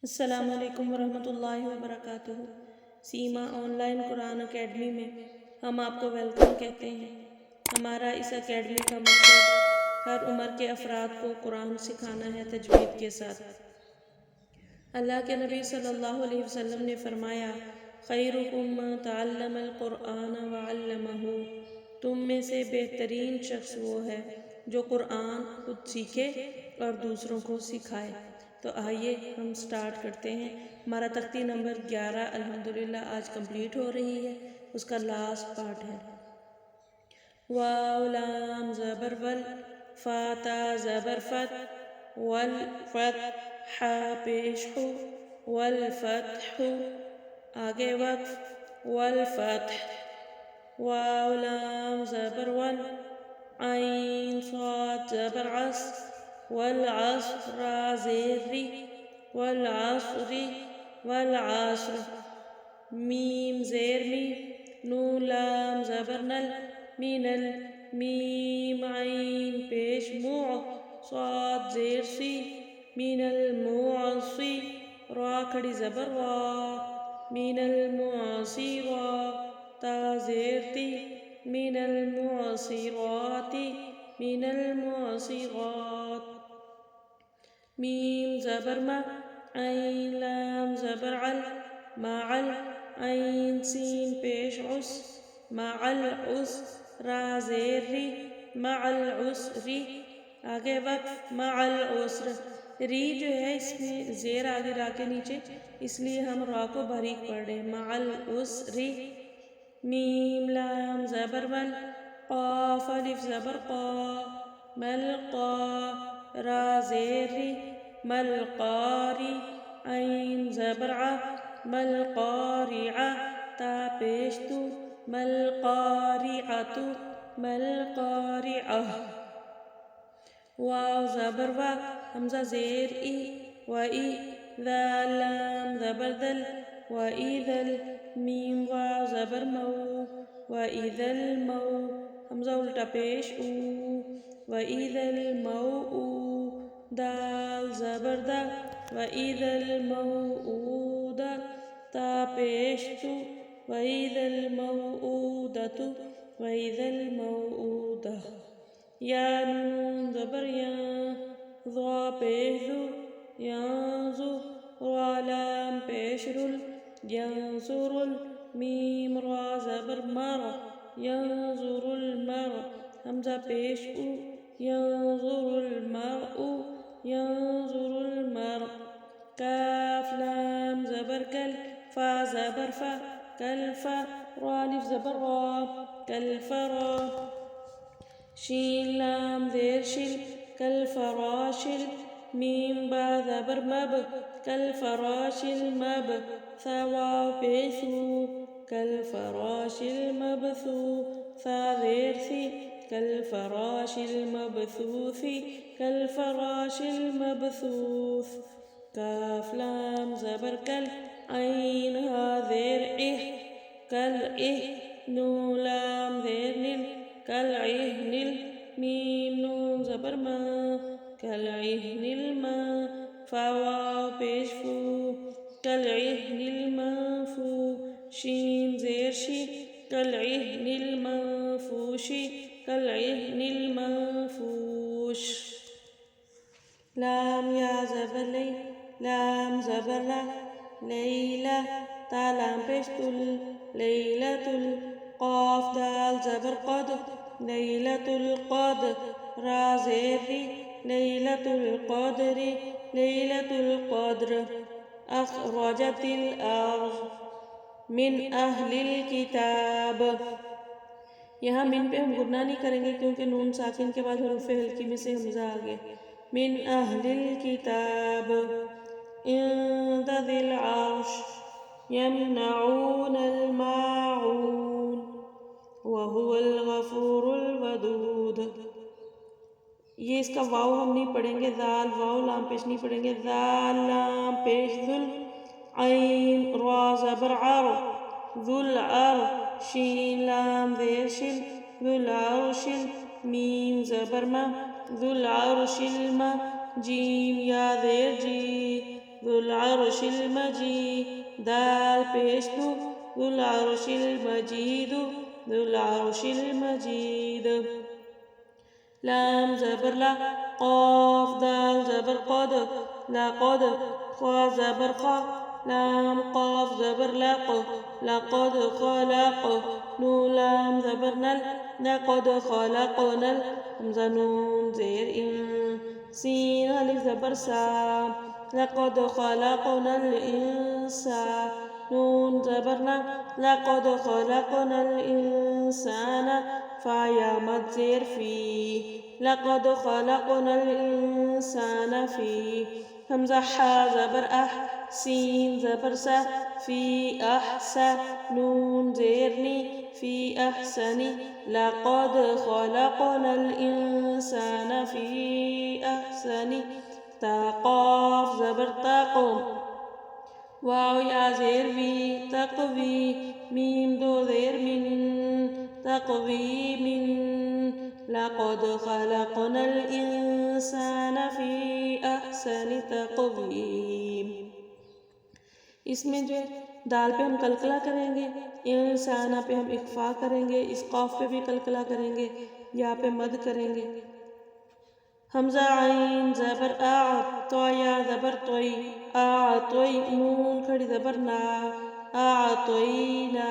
السلام علیکم ورحمۃ اللہ وبرکاتہ۔ سیما آن لائن قرآن اکیڈمی میں ہم آپ کو ویلکم کہتے ہیں۔ ہمارا اس اکیڈمی کا مقصد ہر عمر کے افراد کو قرآن سکھانا ہے تجوید کے ساتھ۔ اللہ کے نبی صلی اللہ علیہ وسلم نے فرمایا، خیرکم من تعلم القرآن وعلمہ، تم میں سے بہترین شخص وہ ہے جو قرآن خود سیکھے اور دوسروں کو سکھائے۔ تو آئیے ہم سٹارٹ کرتے ہیں۔ ہمارا تختی نمبر 11 الحمدللہ آج کمپلیٹ ہو رہی ہے، اس کا لاسٹ پارٹ ہے۔ واو لام زبر ول، فا تا زبر فت، والفتح ح پیش ہو، والفتح آگے وقف، والفتح واو لام زبر ول، عین صاد زبر عص، والعصر را زیر ری، والعصر والعصر میم زیر می، نون لام زبر نل، مینل میم عین پیش موع، صاد زیر سی، مین المعصی، را کھڑی زبر وا، مین المعصی را، تا زیر تی، مین المعصراتی، مین المعصرات میم زبر ما، عین لام زبر عل، معل عین سین پیش عس، معل عس را زیر ری، معل عسری آگے وقف، معل عسر ری جو ہے اس میں زیر آگے را کے نیچے، اس لیے ہم را کو باریک پڑھ رہے ہیں، معل عسری میم لام زبر مل، قاف الف زبر قا، مل قا را زیر ری، مل قاری عین زبر ع، مل قارعہ تا پیش تو، مل قارعۃ، مل قارعہ واو زبر وا، حمزہ زیر ای، و ای، ذال لام زبر دل، و ایذل میم واو زبر مو، و ایذل مو حمزہ الٹا پیش او، و ایذل موءو دال زبر دا، و ایذل موءودہ تا پیش تو، و ایذل موءودۃ، و ایذل موءودہ یا نون زبر یا، ضا پیش ذو، ینظو را لام پیش رل، ینظرل میم را زبر مر، ینظر المر حمزہ پیش او، ینظر المرء، ینظر المرء کاف لام زبر کل، فا زبر فا، کل فا را الف زبر را، کل فرا شین لام زیر شل، کل فراشل میم با زبر مب، کل فراشل مب ثا واو پیش ثو، کل فراشل مبثو ثا زیر سی، کل فراش المبثوث، کل فراش المبثوث کاف لام زبر کل، عین ہا زیر اہ، کل اہ نون لام زیر نل، کل نل میم نون زبر ما، کل نل ما فا واو پیش فو، کل نل ما فو شین زیر شی، کل نل ما فوشی، کل نل ما فوش لام یا زبر لی، لام زبر لا، لیلہ تا لام پیش تل، لیلۃ قاف دال زبر قد، لیلۃ القد را زیر ری، لیلۃ القدر، لیلۃ القدر اخرجت الارض من اہل الکتاب، یہاں من پہ ہم غنہ نہیں کریں گے کیونکہ نون ساکن کے بعد حروف ہلکی میں سے حمزہ آگے، من اہل الکتاب عند ذی العرش یمنعون الماعون وهو الغفور الودود، یہ اس کا واو ہم نہیں پڑھیں گے، ذال واو لام پیش نہیں پڑھیں گے، ذال لام پیش ذل، عین را زبر عر، ذو العر شین لام زیر شل، ذو العرش میم زبر ما، ذو العرش الما جیم یا زیر جی، ذو العرش المجيد دال پیش دو ذو العرش المجيد ذو العرش المجيد لام زبر لا قاف دال زبر قد لقد خا زبر خا لام قاف زبر لق لقد خلق نون لام زبر نل لقد خلقنا همزة نون زير إن سين ألف زبر سا لقد خلقنا الإنسان نون زبرنا لقد خلقنا الإنسان فيا مد زير في لقد خلقنا الإنسان في همزة حا زبر أح سين زبر سا في أحسن نون زيرني في أحسن لقد خلقنا الإنسان في أحسن تقاف زبر تقوم واو يا زير في تقوي ميم دو زير من تقوي من لقد خلقنا الإنسان في أحسن تقويم اس میں جو دال پہ ہم قلقلہ کریں گے انسانہ پہ ہم اخفا کریں گے اس قاف پہ بھی قلقلہ کریں گے یا پہ مد کریں گے حمزہ عین زبر آ تو یا زبر توئی توئی نون کھڑی زبر نا توئینا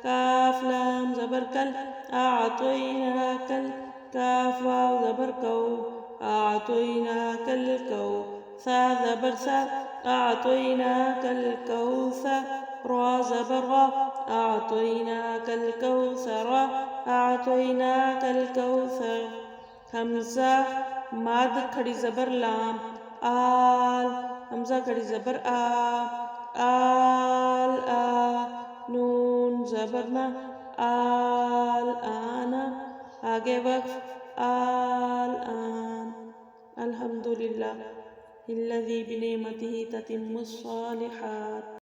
کاف لام زبر کل توئینا کل کاف واو زبر کو توئینا کل کو سا زبر سا أعطيناك الكوثر را زبر را أعطيناك الكوثر أعطيناك الكوثر حمزة ماد کھڑی زبر لام آل حمزة کھڑی زبر آل نون زبرنا آل آنا آگے وقف آل آن الحمدللہ الذي بنعمته تتم الصالحات